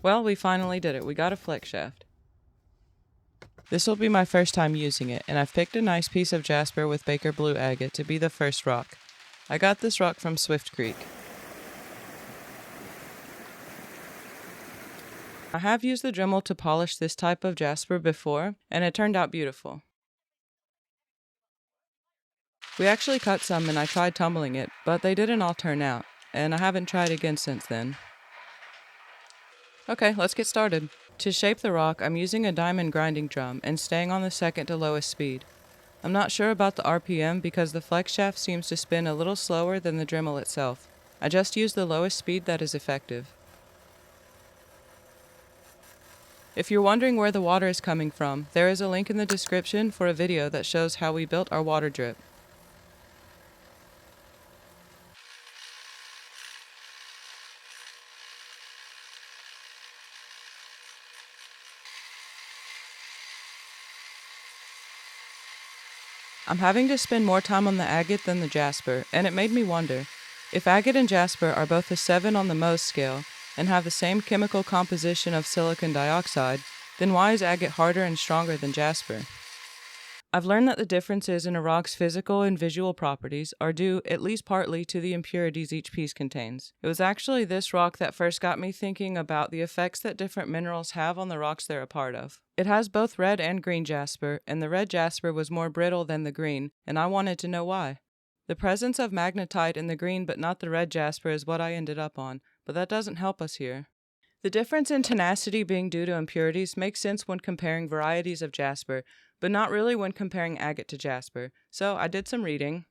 Well, we finally did it. We got a flex shaft. This will be my first time using it, and I've picked a nice piece of Jasper with Baker Blue Agate to be the first rock. I got this rock from Swift Creek. I have used the Dremel to polish this type of Jasper before, and it turned out beautiful. We actually cut some and I tried tumbling it, but they didn't all turn out, and I haven't tried again since then. Okay, let's get started. To shape the rock, I'm using a diamond grinding drum and staying on the second to lowest speed. I'm not sure about the RPM because the flex shaft seems to spin a little slower than the Dremel itself. I just use the lowest speed that is effective. If you're wondering where the water is coming from, there is a link in the description for a video that shows how we built our water drip. I'm having to spend more time on the agate than the Jasper, and it made me wonder, if agate and Jasper are both a 7 on the Mohs scale and have the same chemical composition of silicon dioxide, then why is agate harder and stronger than Jasper? I've learned that the differences in a rock's physical and visual properties are due, at least partly, to the impurities each piece contains. It was actually this rock that first got me thinking about the effects that different minerals have on the rocks they're a part of. It has both red and green jasper, and the red jasper was more brittle than the green, and I wanted to know why. The presence of magnetite in the green but not the red jasper is what I ended up on, but that doesn't help us here. The difference in tenacity being due to impurities makes sense when comparing varieties of jasper, but not really when comparing agate to jasper, so I did some reading.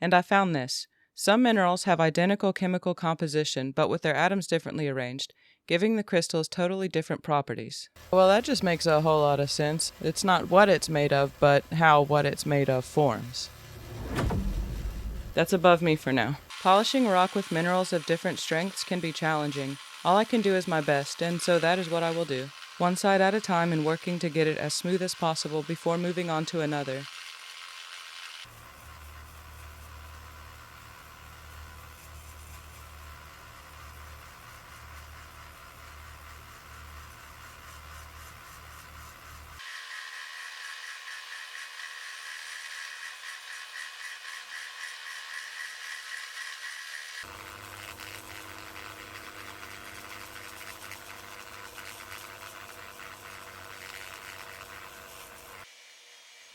And I found this. Some minerals have identical chemical composition, but with their atoms differently arranged, giving the crystals totally different properties. Well, that just makes a whole lot of sense. It's not what it's made of, but how what it's made of forms. That's above me for now. Polishing a rock with minerals of different strengths can be challenging. All I can do is my best, and so that is what I will do. One side at a time and working to get it as smooth as possible before moving on to another.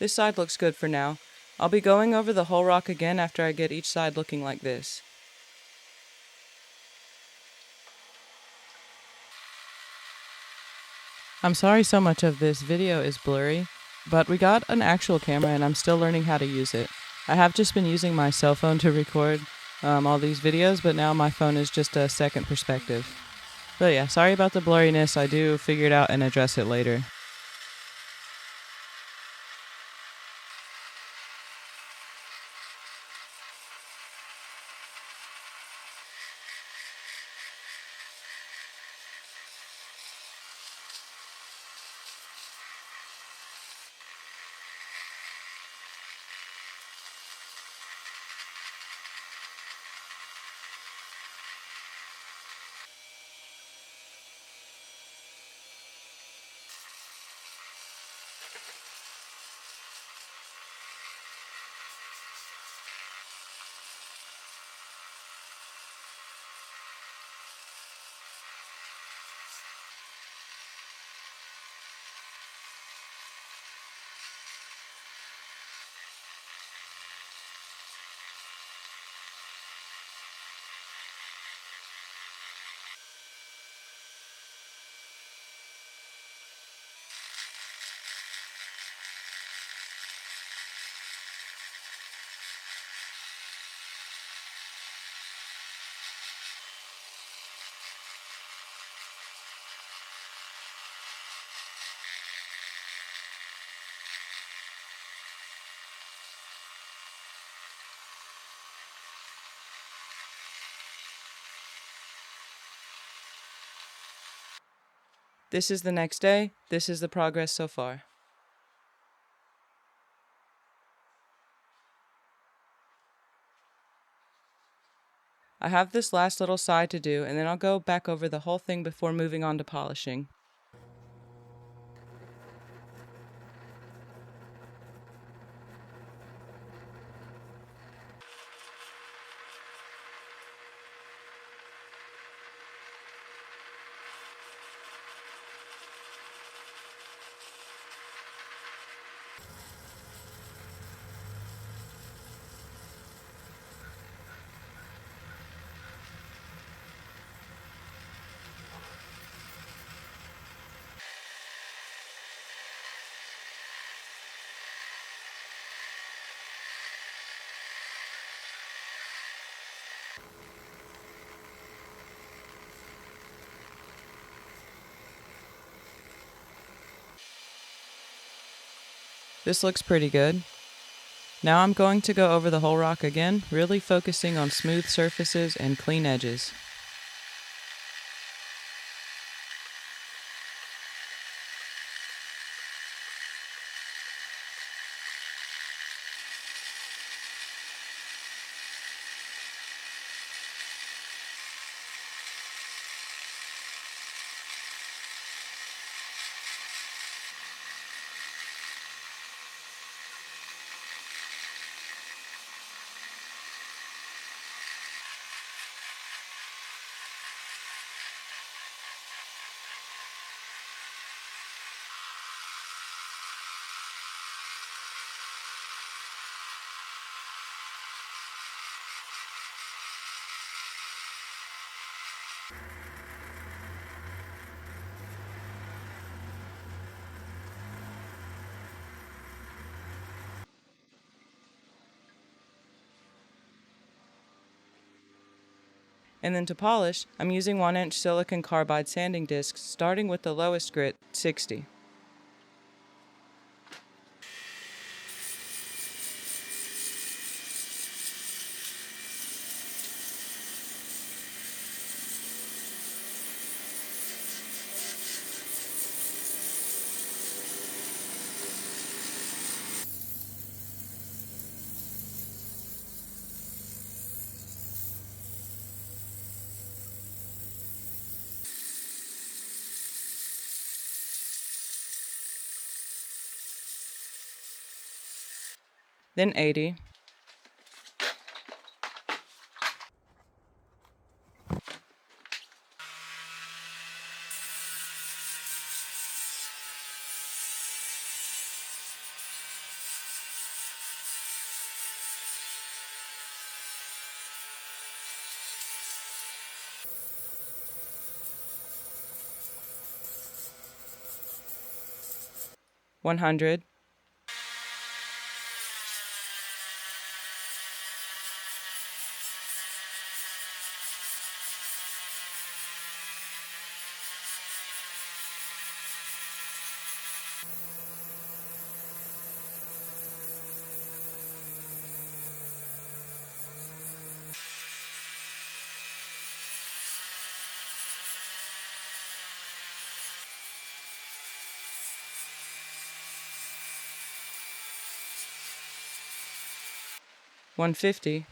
This side looks good for now. I'll be going over the whole rock again after I get each side looking like this. I'm sorry so much of this video is blurry, but we got an actual camera and I'm still learning how to use it. I have just been using my cell phone to record all these videos, but now my phone is just a second perspective. But yeah, sorry about the blurriness. I do figure it out and address it later. This is the next day. This is the progress so far. I have this last little side to do, and then I'll go back over the whole thing before moving on to polishing. This looks pretty good. Now I'm going to go over the whole rock again, really focusing on smooth surfaces and clean edges. And then to polish, I'm using 1-inch silicon carbide sanding discs, starting with the lowest grit, 60. Then 80. $100. $150.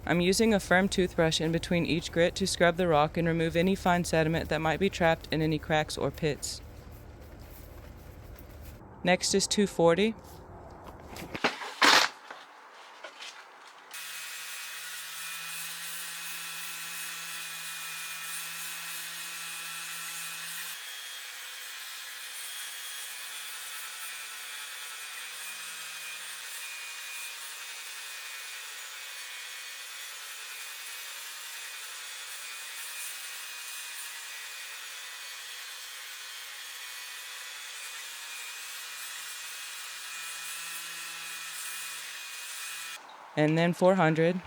I'm using a firm toothbrush in between each grit to scrub the rock and remove any fine sediment that might be trapped in any cracks or pits. Next is 240. and then 400,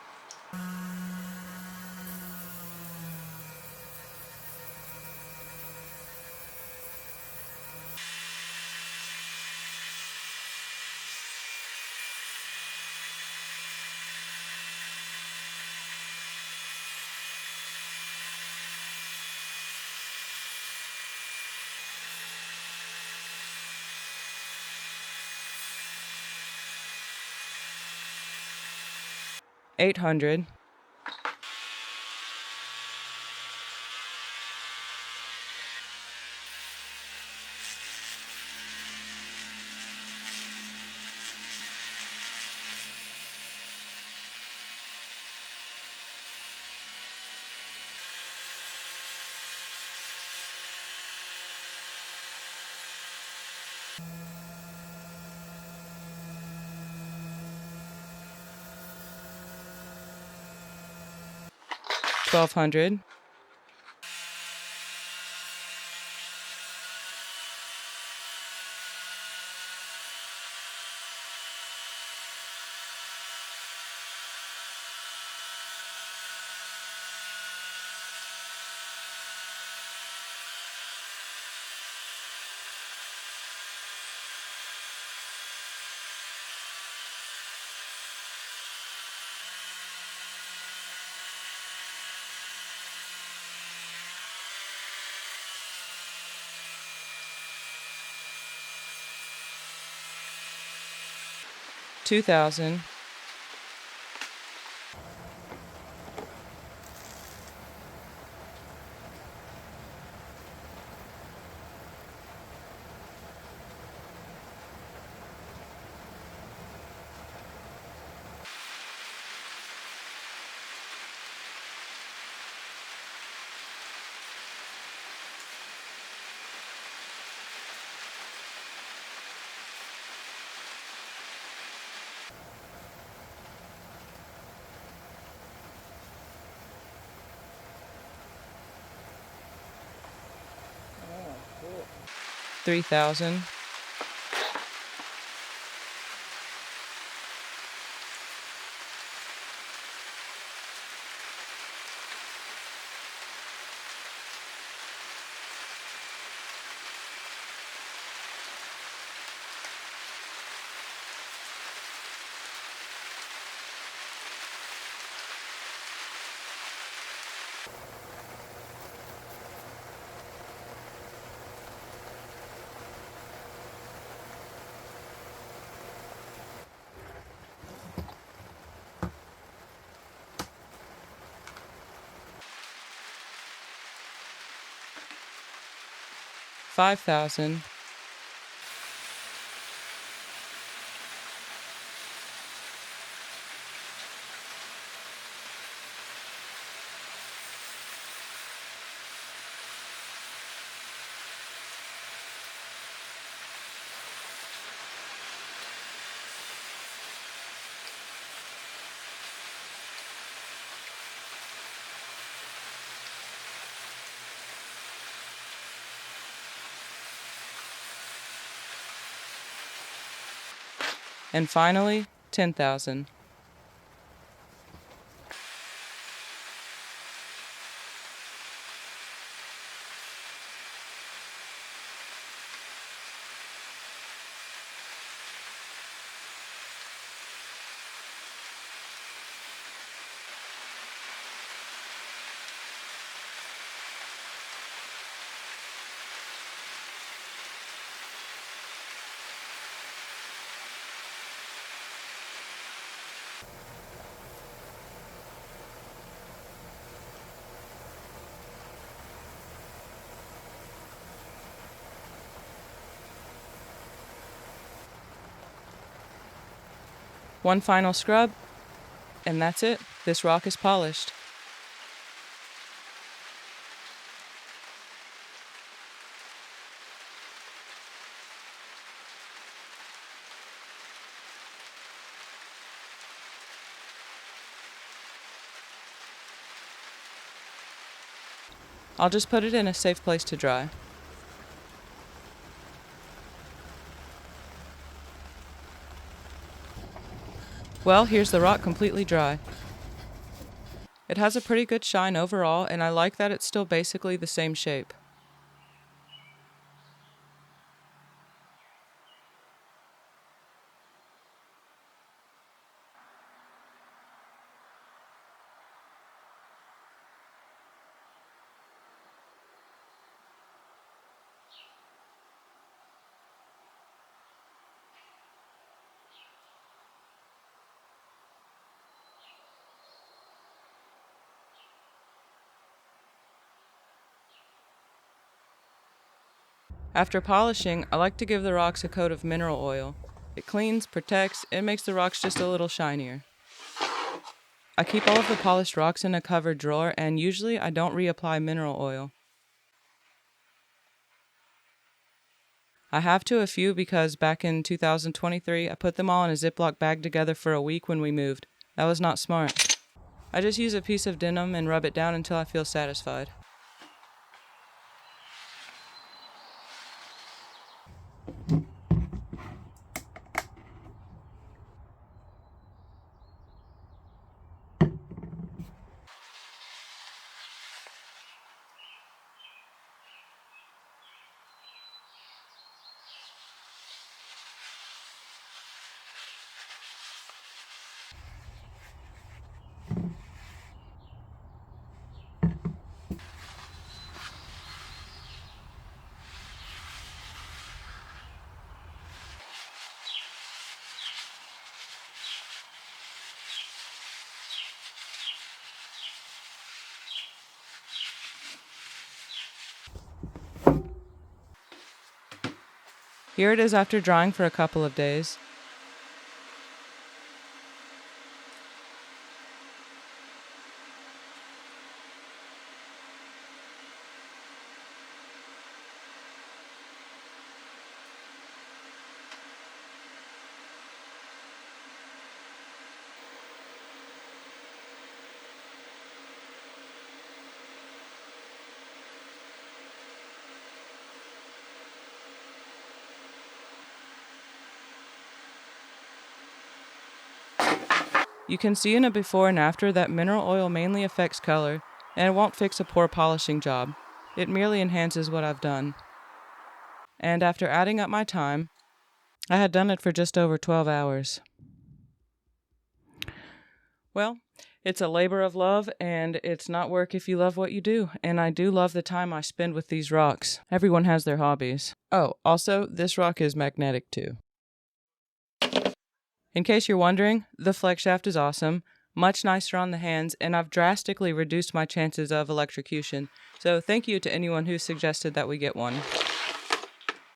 $800, $1,200, $2,000, $3,000, $5,000, and finally, 10,000. One final scrub, and that's it. This rock is polished. I'll just put it in a safe place to dry. Well, here's the rock completely dry. It has a pretty good shine overall, and I like that it's still basically the same shape. After polishing, I like to give the rocks a coat of mineral oil. It cleans, protects, and makes the rocks just a little shinier. I keep all of the polished rocks in a covered drawer, and usually I don't reapply mineral oil. I have to a few because back in 2023, I put them all in a Ziploc bag together for a week when we moved. That was not smart. I just use a piece of denim and rub it down until I feel satisfied. Here it is after drying for a couple of days. You can see in a before and after that mineral oil mainly affects color, and it won't fix a poor polishing job. It merely enhances what I've done. And after adding up my time, I had done it for just over 12 hours. Well, it's a labor of love, and it's not work if you love what you do. And I do love the time I spend with these rocks. Everyone has their hobbies. Oh, also, this rock is magnetic too. In case you're wondering, the flex shaft is awesome, much nicer on the hands, and I've drastically reduced my chances of electrocution. So thank you to anyone who suggested that we get one.